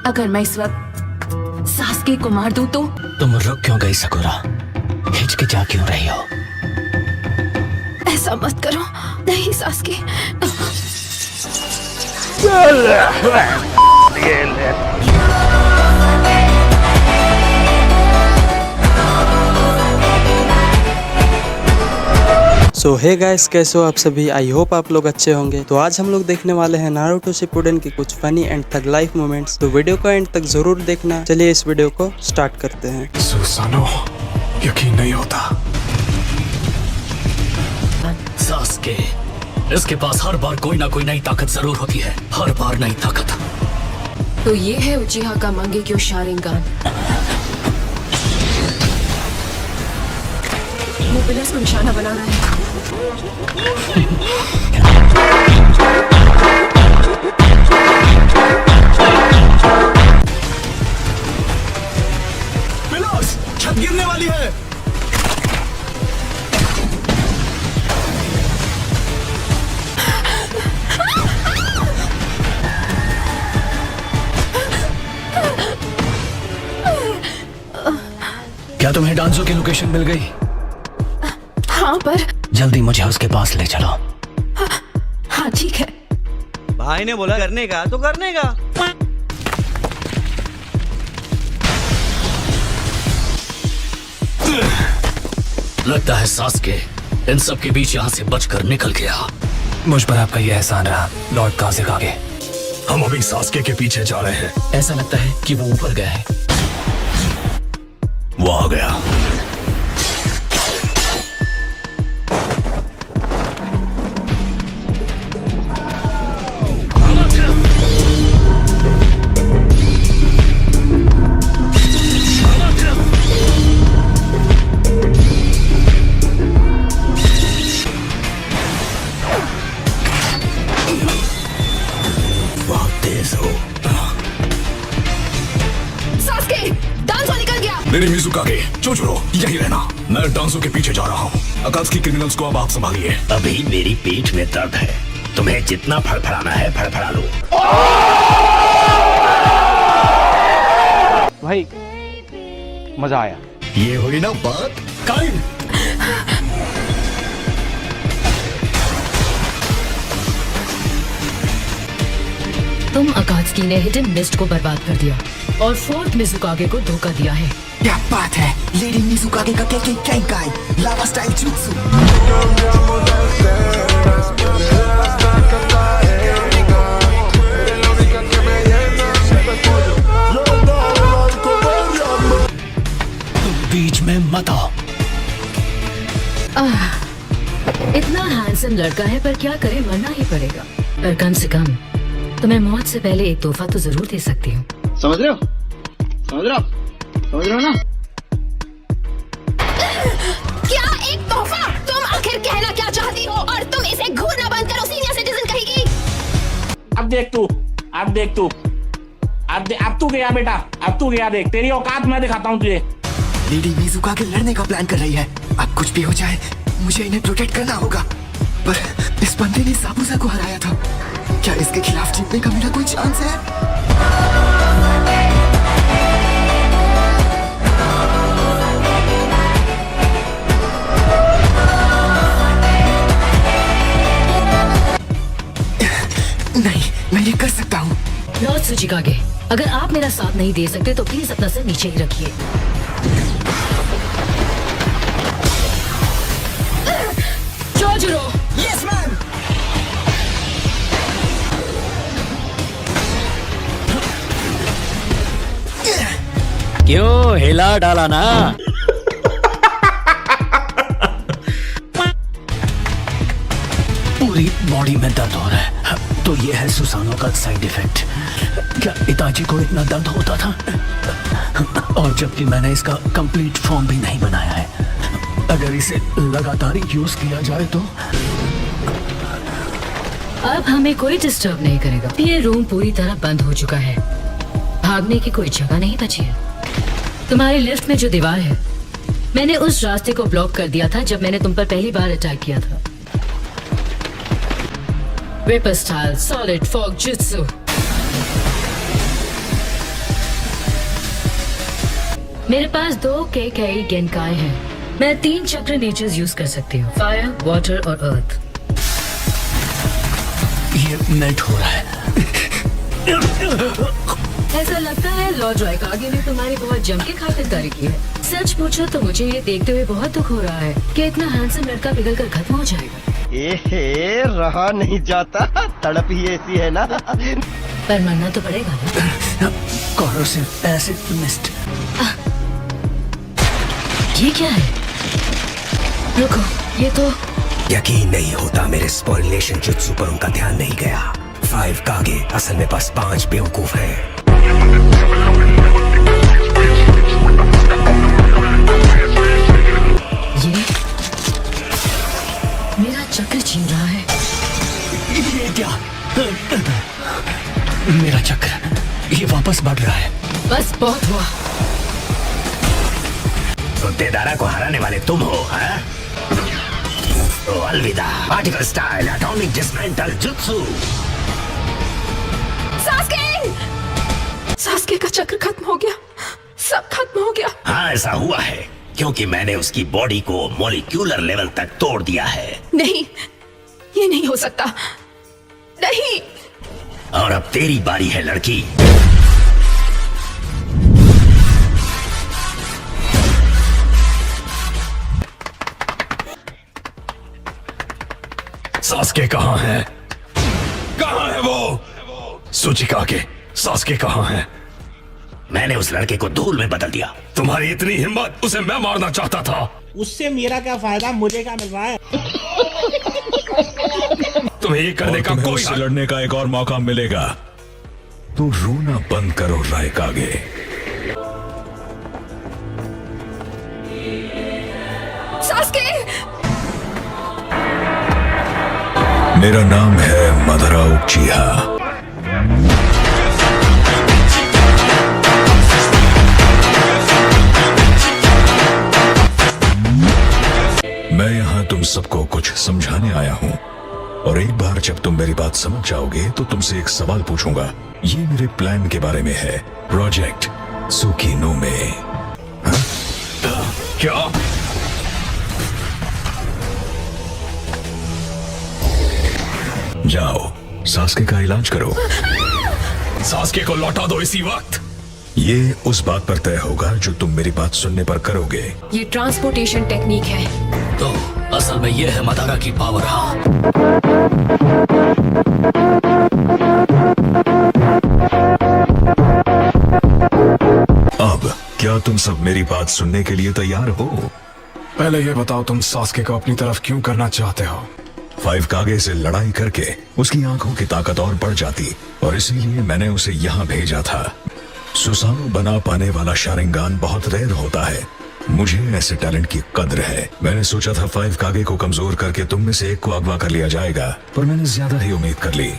अगर मैं इस वक्त सास्के को मार दूं तो? तुम रुक क्यों गई सकुरा? हिचकिचा क्यों रही हो? ऐसा मत करो। नहीं सास्के। सो हे गाइस, कैसे हो आप सभी? आई होप आप लोग अच्छे होंगे। तो आज हम लोग देखने वाले हैं नारुतो शिपुडेन की कुछ funny and tug life moments. तो वीडियो को एंड तक जरूर देखना। चलिए इस वीडियो को स्टार्ट करते हैं। सुसानो, यकीन नहीं होता। सास्के, इसके पास हर बार कोई ना कोई नई ताकत जरूर होती है। हर बार नई ताकत। तो ये है उचिहा का मंगेक्यो शारिंगान। वो पिलर्स को निशाना बना रहा है। पिलर्स, छत गिरने वाली है। क्या तुम्हें डांसो की लोकेशन मिल गई? हाँ, पर जल्दी मुझे उसके पास ले चलो। हाँ ठीक है। भाई ने बोला करने का तो करने का। लगता है सास्के इन सब के बीच यहाँ से बचकर निकल गया। मुझ पर आपका ये एहसान रहा, लॉर्ड काज़िक आगे। हम अभी सास्के के पीछे जा रहे हैं। ऐसा लगता है कि वो ऊपर गया है। वो आ गया। मेरी मिज़ुकागे, चोचोरो, यही रहना। मैं डांसो के पीछे जा रहा हूँ। अकात्सुकी क्रिमिनल्स को अब आप संभालिए। अभी मेरी पीठ में दर्द है। तुम्हें जितना फड़फड़ाना है फड़फड़ा लो। भाई मजा आया। ये हुई ना बात। काइन, तुम अकात्सुकी ने हिडन मिस्ट को बर्बाद कर दिया और फोर्थ मिज़ुकागे को धोखा दिया है। क्या बात है, लेडी मिज़ुकागे का केके केंकाई लावा स्टाइल जुत्सु। बीच में मत आओ। इतना हैंडसम लड़का है, पर क्या करे, मरना ही पड़ेगा। पर कम से कम तुम्हें मौत से पहले एक तोहफा तो जरूर दे सकती हूँ। समझ रहे हो? समझ रहे हो? समझ रहे हो ना? क्या एक तोहफा? तुम आखिर कहना क्या चाहती हो? और तुम इसे घूरना बंद करो, सीनियर सिटीजन कहेगी। अब देख तू, अब देख तू, अब तू गया बेटा, अब तू गया। देख तेरी औकात मैं दिखाता हूँ तुझे। लेडी मिज़ुकागे लड़ने का प्लान कर रही है। अब कुछ भी हो जाए मुझे इन्हें प्रोटेक्ट करना होगा। पर इस बंदे ने साबुसा को हराया था। क्या इसके खिलाफ जीतने का मेरा कोई चांस है? नहीं, मैं ये कर सकता हूँ। लॉर्ड त्सुचिकागे, अगर आप मेरा साथ नहीं दे सकते तो प्लीज अपना सर नीचे ही रखिए। चोजोरो, यस मैम। क्यों हिला डाला ना? पूरी बॉडी में दर्द हो रहा है। तो ये है सुसानो का साइड इफेक्ट। क्या इताची को इतना दर्द होता था? और जबकि मैंने इसका कंप्लीट फॉर्म भी नहीं बनाया है। अगर इसे लगातार यूज किया जाए तो अब हमें कोई डिस्टर्ब नहीं करेगा। ये रूम पूरी तरह बंद हो चुका है। भागने की कोई जगह नहीं बची है। तुम्हारे लिफ्ट में जो दीवार है, मैंने उस रास्ते को ब्लॉक कर दिया था जब मैंने तुम पर पहली बार अटैक किया था। Vapour style solid fog jutsu. मेरे पास 2 केकेई गेनकाई हैं। मैं 3 चक्र नेचर्स यूज कर सकती हूँ, फायर, वाटर और अर्थ। ये मेल्ट हो रहा है। ऐसा लगता है लॉर्ड रायकागे ने तुम्हारी बहुत जम के खातिरदारी की है। सच पूछो तो मुझे ये देखते हुए बहुत दुख हो रहा है कि इतना हैंडसम लड़का पिघल कर खत्म हो जाएगा। ए रहा नहीं जाता, तड़प ही ऐसी है ना। पर मरना तो पड़ेगा ना। Corrosive acid mist. ये क्या है? रुको, ये तो यकीन नहीं होता मेरे स्पॉइलेशन जुत्सु पर उनका ध्यान नहीं गया। 5 कागे असल में बस 5 बेवकूफ हैं। ये मेरा चक्र छीन रहा है। ये क्या? मेरा चक्र ये वापस बढ़ रहा है। बस बहुत हुआ। तो देदारा को हराने वाले तुम हो, हाँ? तो अलविदा particle style atomic dismantle jutsu. Sasuke का चक्र खत्म हो गया, सब खत्म हो गया। हाँ ऐसा हुआ है क्योंकि मैंने उसकी बॉडी को मॉलिक्यूलर लेवल तक तोड़ दिया है। नहीं, ये नहीं हो सकता, नहीं। और अब तेरी बारी है लड़की। सास्के कहाँ है? कहाँ है वो? सुचिकागे, सास्के कहाँ है? मैंने उस लड़के को धूल में बदल दिया। तुम्हारी इतनी हिम्मत, उसे मैं मारना चाहता था। उससे मेरा क्या फायदा, मुझे क्या मिल रहा है? तुम्हें ये करने का कोई लड़ने का एक और मौका मिलेगा। तो रोना बंद करो रायकागे। सास्के! मेरा नाम है मदारा उचिहा। मैं यहाँ तुम सबको कुछ समझाने आया हूँ, और एक बार जब तुम मेरी बात समझ जाओगे तो तुमसे एक सवाल पूछूंगा। ये मेरे प्लान के बारे में है, प्रोजेक्ट सुकीनोमे। हाँ? क्या? जाओ सास्के का इलाज करो। सास्के को लौटा दो इसी वक्त। ये उस बात पर तय होगा जो तुम मेरी बात सुनने पर करोगे। ये ट्रांसपोर्टेशन टेक्निक है। तो असल में ये है मदारा की पावर। हाँ, अब क्या तुम सब मेरी बात सुनने के लिए तैयार हो? पहले ये बताओ, तुम सास्के को अपनी तरफ क्यों करना चाहते हो? 5 कागे से लड़ाई करके उसकी आंखों की ताकत और बढ़ जाती, और इसीलिए मैंने उसे यहाँ भेजा था। सुसानो बना पाने वाला शारिंगान बहुत रेयर होता है। मुझे ऐसे टैलेंट की कद्र है। मैंने सोचा था 5 कागे को कमजोर करके तुम में से एक को अगवा कर लिया जाएगा, पर मैंने ज्यादा ही उम्मीद कर ली।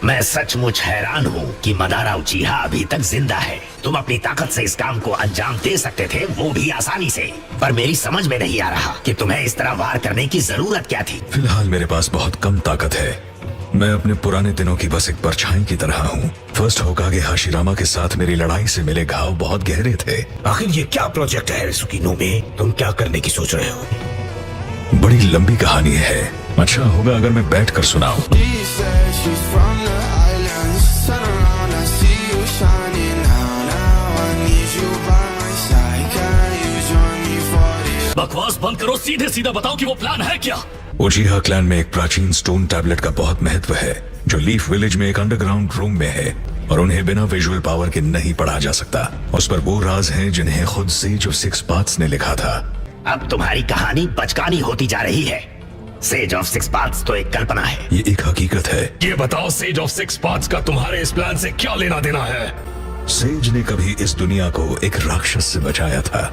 मैं सचमुच हैरान हूँ कि मदारा उचिहा अभी तक जिंदा है। तुम अपनी ताकत से इस काम को अंजाम दे सकते थे, वो भी आसानी से। पर मेरी समझ में नहीं आ रहा कि तुम्हें इस तरह वार करने की जरूरत क्या थी। फिलहाल मेरे पास बहुत कम ताकत है। मैं अपने पुराने दिनों की बस एक परछाई की तरह हूँ। फर्स्ट होकागे हाशिरामा के साथ मेरी लड़ाई से मिले घाव बहुत गहरे थे। आखिर ये क्या प्रोजेक्ट है सुकीनोमे? तुम क्या करने की सोच रहे हो? बड़ी लंबी कहानी है। अच्छा होगा अगर मैं बैठ कर सुनाऊं। बकवास बंद करो, सीधे सीधा बताओ कि वो प्लान है क्या? उचिहा क्लैन में एक प्राचीन स्टोन टैबलेट का बहुत महत्व है, जो लीफ विलेज में एक अंडरग्राउंड रूम में है, और उन्हें बिना विजुअल पावर के नहीं पढ़ा जा सकता। उस पर वो राज हैं जिन्हें खुद सेज ऑफ 6 पाथ्स ने लिखा था। अब तुम्हारी कहानी बचकानी होती जा रही है। सेज ऑफ 6 पाथ्स तो एक कल्पना है। ये एक हकीकत है। ये बताओ, सेज ऑफ 6 पाथ्स का तुम्हारे इस प्लान से क्या लेना देना है? सेज ने कभी इस दुनिया को एक राक्षस से बचाया था।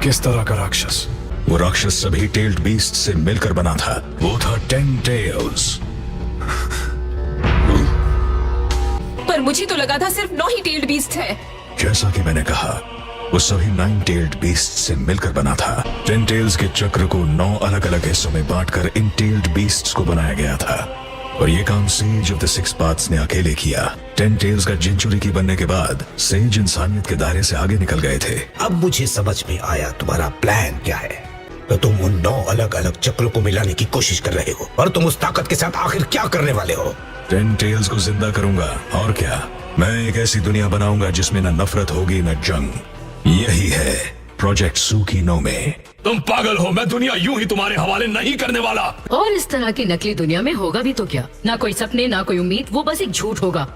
किस तरह का राक्षस? वो राक्षस सभी टेल्ड बीस्ट से मिलकर बना था। वो था 10 टेल्स। पर मुझे तो लगा था सिर्फ 9 ही टेल्ड बीस्ट है। जैसा कि मैंने कहा, वो सभी 9 टेल्ड बीस्ट से मिलकर बना था। 10 टेल्स के चक्र को 9 अलग अलग हिस्सों में बांटकर इन टेल्ड बीस्ट्स को बनाया गया था। और ये काम sage of the six paths ने अकेले किया। 10 टेल्स का जिन की बनने के बाद सेज इंसानियत के दायरे से आगे निकल गए थे। अब मुझे समझ में आया तुम्हारा प्लान क्या है। तो तुम उन 9 अलग अलग चक्रों को मिलाने की कोशिश कर रहे हो, और तुम उस ताकत के साथ आखिर क्या करने वाले हो? 10 टेल्स को जिंदा करूंगा, और क्या। मैं एक ऐसी दुनिया बनाऊंगा जिसमें न नफरत होगी न जंग। यही है प्रोजेक्ट सुकीनो में। तुम पागल हो, मैं दुनिया यूं ही तुम्हारे हवाले नहीं करने वाला। और इस तरह की नकली दुनिया में होगा भी तो क्या? ना कोई सपने, ना कोई उम्मीद, वो बस एक झूठ होगा।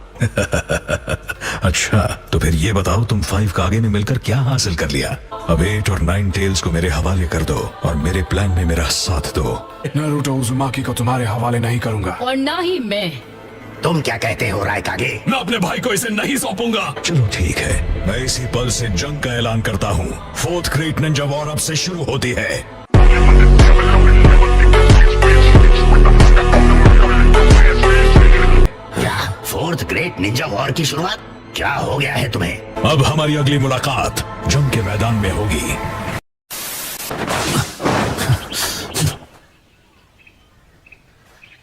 अच्छा, तो फिर ये बताओ तुम 5 कागे ने मिलकर क्या हासिल कर लिया? अब 8 और 9 टेल्स को मेरे हवाले कर दो और मेरे प्लान में मेरा साथ दो। नारुतो उज़ुमाकी को तुम्हारे हवाले नहीं करूंगा। और ना ही मैं। तुम क्या कहते हो रायकागे? मैं अपने भाई को इसे नहीं सौंपूंगा। चलो ठीक है, मैं इसी पल से जंग का ऐलान करता हूँ। 4th ग्रेट निंजा वॉर अब से शुरू होती है। क्या 4th ग्रेट निंजा वॉर की शुरुआत? क्या हो गया है तुम्हें? अब हमारी अगली मुलाकात जंग के मैदान में होगी।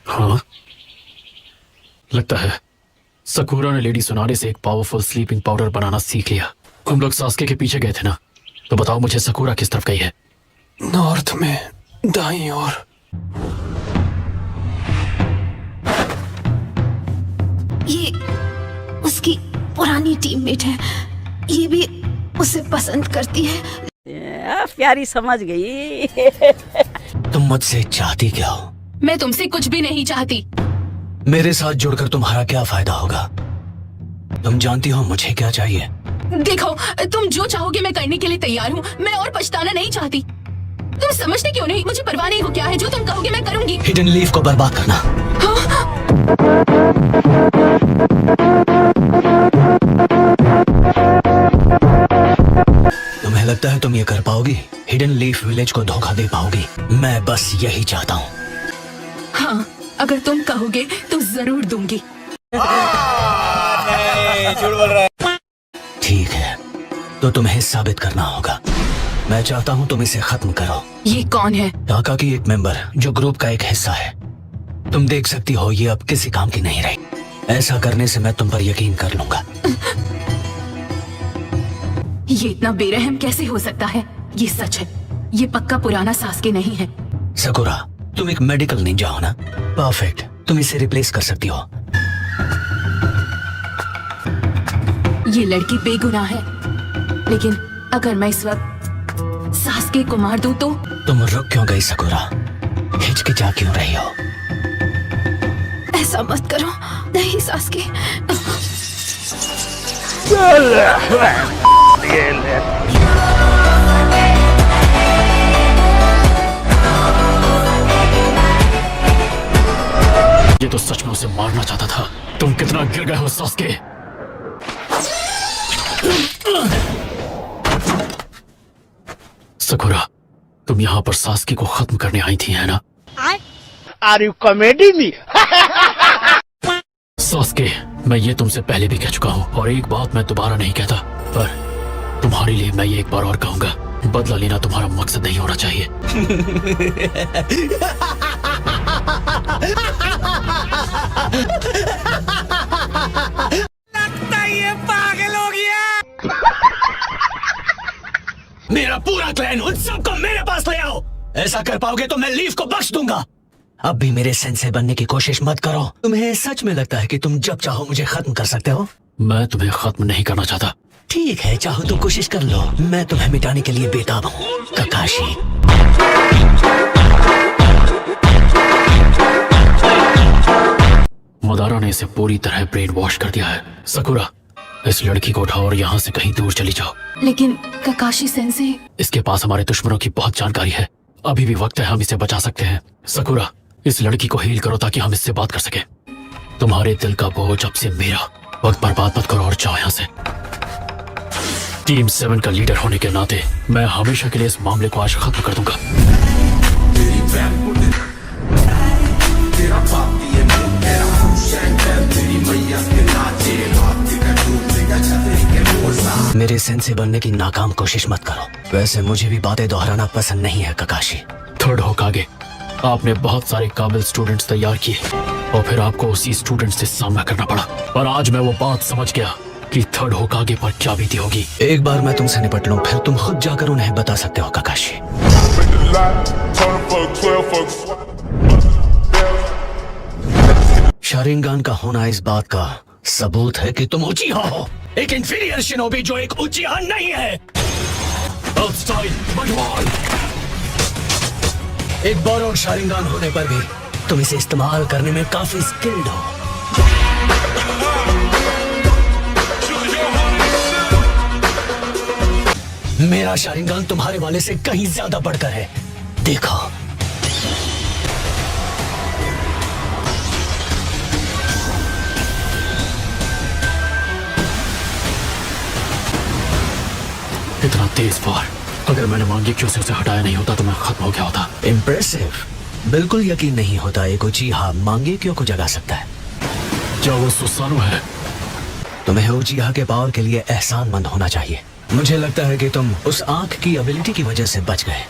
हाँ, लगता है सकुरा ने लेडी सोनारे से एक पावरफुल स्लीपिंग पाउडर बनाना सीख लिया। हम लोग सास्के के पीछे गए थे ना, तो बताओ मुझे सकुरा किस तरफ गई है? नॉर्थ में दाईं ओर। ये उसकी पुरानी टीममेट है, ये भी उसे पसंद करती है। प्यारी समझ गई। तुम मुझसे चाहती क्या हो? मैं तुमसे कुछ भी नहीं चाहती। मेरे साथ जुड़कर तुम्हारा क्या फायदा होगा? तुम जानती हो मुझे क्या चाहिए? देखो, तुम जो चाहोगे मैं करने के लिए तैयार हूँ। मैं और पछताना नहीं चाहती। तुम समझते क्यों नहीं? मुझे परवाह नहीं हो क्या है, जो तुम कहोगे मैं करूँगी। हिडन लीफ को बर्बाद करना। तुम्हें लगता है तुम ये कर पाओगी? हिडन लीफ विलेज को धोखा दे पाओगी? मैं बस यही चाहता हूँ। हाँ, अगर तुम कहोगे तो जरूर दूंगी। ठीक है, तो तुम्हें साबित करना होगा। मैं चाहता हूँ तुम इसे खत्म करो। ये कौन है? टाका की एक मेंबर जो ग्रुप का एक हिस्सा है। तुम देख सकती हो ये अब किसी काम की नहीं रही। ऐसा करने से मैं तुम पर यकीन कर लूंगा। ये इतना बेरहम कैसे हो सकता है? ये सच है, ये पक्का पुराना सास्के नहीं है। सकुरा, तुम एक मेडिकल निंजा हो ना? परफेक्ट, तुम इसे रिप्लेस कर सकती हो। ये लड़की बेगुनाह है, लेकिन अगर मैं इस वक्त सास्के को मार दूं तो? तुम रुक क्यों गई सकुरा? हिचकिचा क्यों रही हो? ऐसा मत करो। नहीं सास्के। ये तो सच में उसे मारना चाहता था। तुम कितना गिर गए हो सास्के। सकुरा, तुम यहाँ पर सास्के को खत्म करने आई थी, है ना? Are you comedy me? Sasuke, मैं ये तुमसे पहले भी कह चुका हूँ और एक बात मैं दोबारा नहीं कहता, पर तुम्हारे लिए मैं ये एक बार और कहूंगा। बदला लेना तुम्हारा मकसद नहीं होना चाहिए। लगता है ये पागल हो गया। मेरा पूरा क्लैन, उन सबको मेरे पास ले आओ। ऐसा कर पाओगे तो मैं लीफ को बख्श दूंगा। अब भी मेरे सेंसे बनने की कोशिश मत करो। तुम्हें सच में लगता है कि तुम जब चाहो मुझे खत्म कर सकते हो? मैं तुम्हें खत्म नहीं करना चाहता। ठीक है, चाहो तो कोशिश कर लो। मैं तुम्हें मिटाने के लिए बेताब हूँ, ककाशी। मदारा ने इसे पूरी तरह ब्रेन वॉश कर दिया है। सकुरा, इस लड़की को उठाओ और यहाँ से कहीं दूर चली जाओ। लेकिन ककाशी सेंसे, इसके पास हमारे दुश्मनों की बहुत जानकारी है। अभी भी वक्त है, हम इसे बचा सकते हैं। सकुरा, इस लड़की को हील करो ताकि हम इससे बात कर सके। तुम्हारे दिल का बोझ अब से मेरा। वक्त बर्बाद मत करो और जाओ यहाँ से। टीम 7 का लीडर होने के नाते मैं हमेशा के लिए इस मामले को आज खत्म कर दूंगा। मेरे सेंसे बनने की नाकाम कोशिश मत करो। वैसे मुझे भी बातें दोहराना पसंद नहीं है ककाशी। थर्ड होकागे, आपने बहुत सारे काबिल स्टूडेंट्स तैयार किए और फिर आपको उसी स्टूडेंट से सामना करना पड़ा। पर आज मैं वो बात समझ गया कि थर्ड होकागे पर क्या बीती होगी। एक बार मैं तुमसे निपट लूं, फिर तुम खुद जाकर उन्हें बता सकते हो काकाशी। शारिंगान का होना इस बात का सबूत है कि तुम उचिहा हो, एक इंफीरियर शिनोबी जो एक उचिहा नहीं है। एक बोरो शारिंगान होने पर भी तुम इसे इस्तेमाल करने में काफी स्किल्ड हो। मेरा शारिंगान तुम्हारे वाले से कहीं ज्यादा बढ़कर है, देखो। इतना तेज वार, अगर मैंने मांगेक्यो से उसे हटाया नहीं होता तो मैं खत्म हो गया होता। इम्प्रेसिव। बिल्कुल यकीन नहीं होता एक उचिहा मांगेक्यो को जगा सकता है। क्या वो सुसानो है? तुम्हें उचिहा के पावर के लिए एहसानमंद होना चाहिए। मुझे लगता है कि तुम उस आंख की एबिलिटी की वजह से बच गए।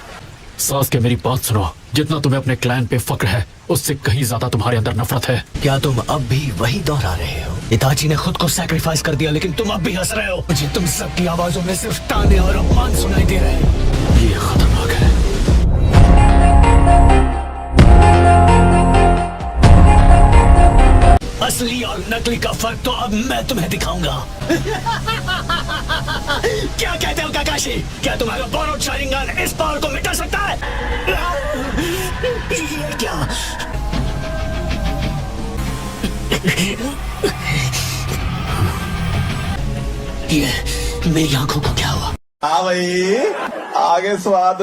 सासुके मेरी बात सुनो, जितना तुम्हें अपने क्लैन पे फक्र है उससे कहीं ज्यादा तुम्हारे अंदर नफरत है। क्या तुम अब भी वही दोहरा रहे हो? इताची ने खुद को सैक्रिफाइस कर दिया लेकिन तुम अब भी हंस रहे हो। मुझे तुम सबकी आवाजों में सिर्फ ताने और अपमान सुनाई दे रहे हैं। ये खतरनाक है। असली और नकली का फर्क तो अब मैं तुम्हें दिखाऊंगा। क्या कहते हो काकाशी? क्या तुम्हारा बोरो शारिंगान इस पावर को मिटा सकता है? ये क्या? ये मेरी आंखों को क्या हुआ? हाँ भाई, आगे स्वाद।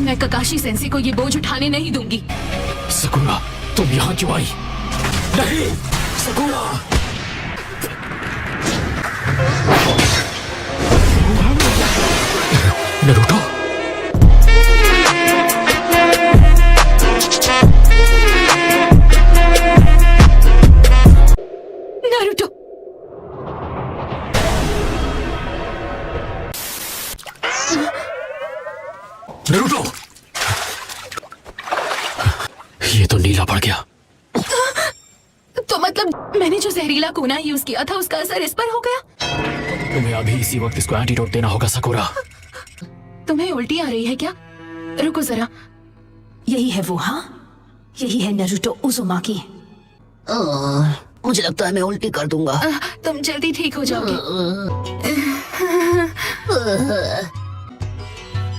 मैं ककाशी सेंसी को ये बोझ उठाने नहीं दूंगी। सकुरा, तुम यहाँ क्यों आई? नहीं, सकुरा। नरूटो, नारुतो, नरूटो, ये तो नीला पड़ गया। तो मतलब मैंने जो जहरीला कोना यूज किया था उसका असर इस पर हो गया? तुम्हें अभी इसी वक्त इसको एंटीडोट देना होगा सकुरा। तुम्हें उल्टी आ रही है क्या? रुको जरा, यही है वो। हाँ, यही है नारुतो उज़ुमाकी। मुझे लगता है मैं उल्टी कर दूंगा। तुम जल्दी ठीक हो जाओगे।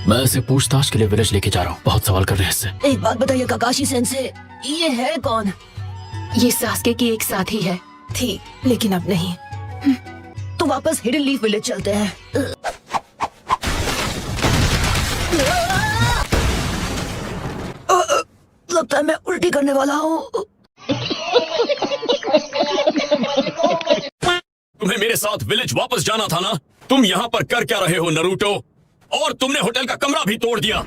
मैं इसे पूछताछ के लिए विलेज लेके जा रहा हूँ, बहुत सवाल कर रहे हैं इससे। एक बात बताइए काकाशी सेंसे, ये है कौन? ये सास्के की एक साथी है, थी लेकिन अब नहीं। तो वापस हिडन लीफ विलेज चलते हैं। लगता है मैं उल्टी करने वाला हूँ। तुम्हें मेरे साथ विलेज वापस जाना था ना? तुम यहाँ पर कर क्या रहे हो नरूटो? और तुमने होटल का कमरा भी तोड़ दिया।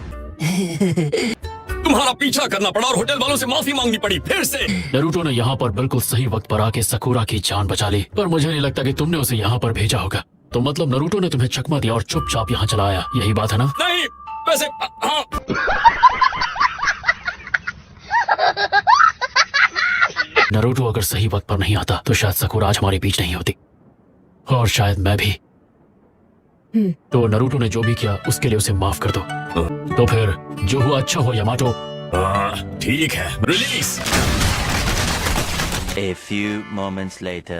तुम्हारा पीछा करना पड़ा और होटल वालों से माफी मांगनी पड़ी फिर से। नरूटो ने यहाँ पर बिल्कुल सही वक्त पर आके सकुरा की जान बचा ली, पर मुझे नहीं लगता कि तुमने उसे यहाँ पर भेजा होगा। तो मतलब नरूटो ने तुम्हें चकमा दिया और चुपचाप यहाँ चला आया, यही बात है ना? नहीं, वैसे हाँ। नरूटो अगर सही वक्त पर नहीं आता तो शायद सकुरा आज हमारे बीच नहीं होती, और शायद मैं भी। तो नरूटो ने जो भी किया उसके लिए उसे माफ कर दो। तो फिर जो हुआ अच्छा हो यामाटो। ठीक है, release. A few moments later.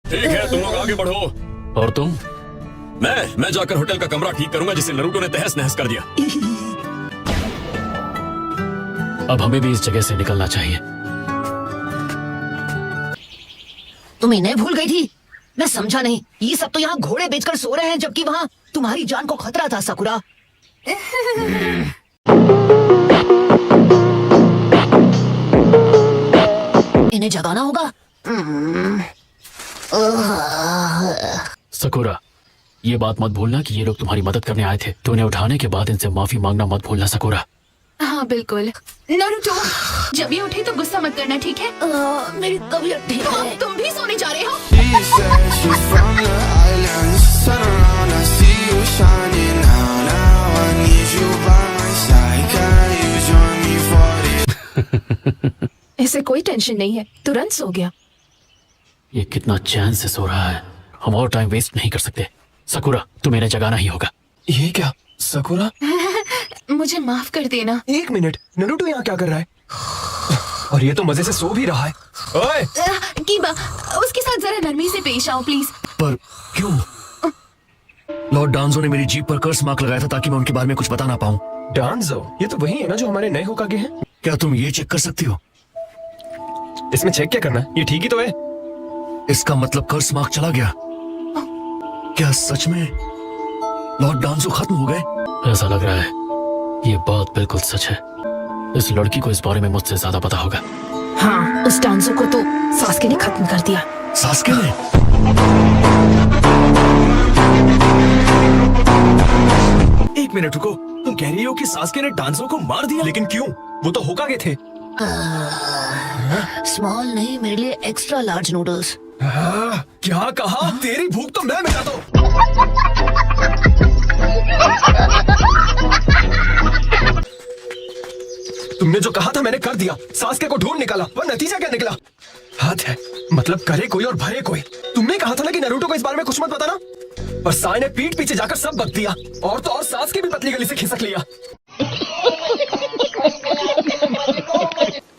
ठीक है, तुम लोग आगे बढ़ो। और तुम? मैं जाकर होटल का कमरा ठीक करूंगा जिसे नरूटो ने तहस नहस कर दिया। अब हमें भी इस जगह से निकलना चाहिए। तुम इन्हें भूल गई थी? मैं समझा नहीं। ये सब तो यहाँ घोड़े बेचकर सो रहे हैं जबकि वहाँ तुम्हारी जान को खतरा था सकुरा। इन्हें जगाना होगा। सकुरा, ये बात मत भूलना कि ये लोग तुम्हारी मदद करने आए थे, तो उन्हें उठाने के बाद इनसे माफी मांगना मत भूलना सकुरा। हाँ बिल्कुल। नारुतो, जब ये उठी तो गुस्सा मत करना, ठीक है? मेरी तबीयत ठीक तो है। तुम भी सोने जा रहे हो? I need you by my side. इसे कोई टेंशन नहीं है, तुरंत सो गया। ये कितना चैन से सो रहा है। हम और टाइम वेस्ट नहीं कर सकते। सकुरा, तुम्हें इन्हें जगाना ही होगा। ये क्या सकुरा? मुझे माफ कर देना। 1 मिनट, नरूटो यहाँ क्या कर रहा है? और ये तो मजे से सो भी रहा है। ओए! कीबा, उसके साथ जरा नरमी से पेश आओ प्लीज। पर क्यों? लॉर्ड डांजो ने मेरी जीप पर कर्स मार्क लगाया था ताकि मैं उनके बारे में कुछ बता ना पाऊं। डांजो, ये तो वही है ना जो हमारे नए होकागे हैं? क्या तुम ये चेक कर सकती हो? इसमें चेक क्या करना है? ये ठीक ही तो है। इसका मतलब कर्स मार्क चला गया। क्या सच में लॉर्ड डांजो खत्म हो गए? ऐसा लग रहा है ये बात बिल्कुल सच है। इस लड़की को इस बारे में मुझसे ज्यादा पता होगा। हाँ, उस डांसो को तो सास्के ने खत्म कर दिया। सास्के ने? एक मिनट रुको, तुम कह रही हो कि सास्के ने डांजो को मार दिया? लेकिन क्यों? वो तो होकागे थे। स्मॉल नहीं, मेरे लिए एक्स्ट्रा लार्ज नूडल्स। क्या कहा? तेरी भूख तो मैं मिटाता हूँ। तुमने जो कहा था मैंने कर दिया। सास्के को ढूंढ निकाला, पर नतीजा क्या निकला? हाथ है, मतलब करे कोई और भरे कोई। तुमने कहा था ना कि नरूटो को इस बारे में कुछ मत बताना, पर साई ने पीठ पीछे जाकर सब बक दिया। और तो और सास्के भी पतली गली से खिसक लिया।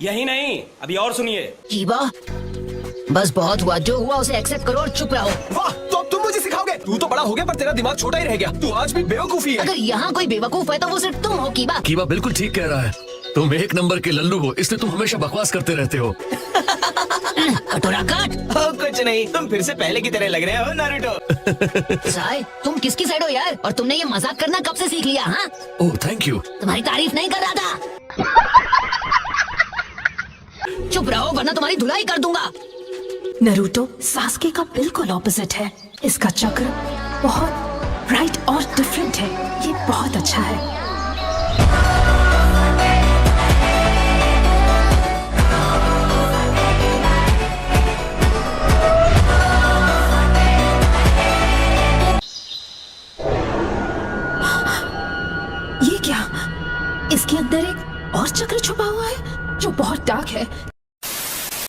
यही नहीं, अभी और सुनिए। कीबा, बस बहुत हुआ, जो हुआ उसे एक्सेप्ट करो और चुप रहो। वाह, तो अब तुम मुझे सिखाओगे? तू तो बड़ा हो गया पर तेरा दिमाग छोटा ही रह गया। तू आज भी बेवकूफी है। अगर यहाँ कोई बेवकूफ है तो वो सिर्फ तुम हो कीबा। कीबा बिल्कुल ठीक कह रहा है। तुम एक नंबर के लल्लू हो, इसलिए तुम हमेशा बकवास करते रहते हो। कटोरा काट। कुछ नहीं, तुम फिर से पहले की तरह लग रहे हो नारुतो। साई, तुम किसकी साइड हो यार? और तुमने ये मजाक करना कब से सीख लिया? हाँ, ओह थैंक यू। तुम्हारी तारीफ नहीं कर रहा था। चुप रहो वरना तुम्हारी धुलाई कर दूंगा। नरूटो सास्के का बिल्कुल ऑपोजिट है। इसका चक्र बहुत ब्राइट और डिफरेंट है। ये बहुत अच्छा है। ये क्या? इसके अंदर एक और चक्र छुपा हुआ है जो बहुत डार्क है।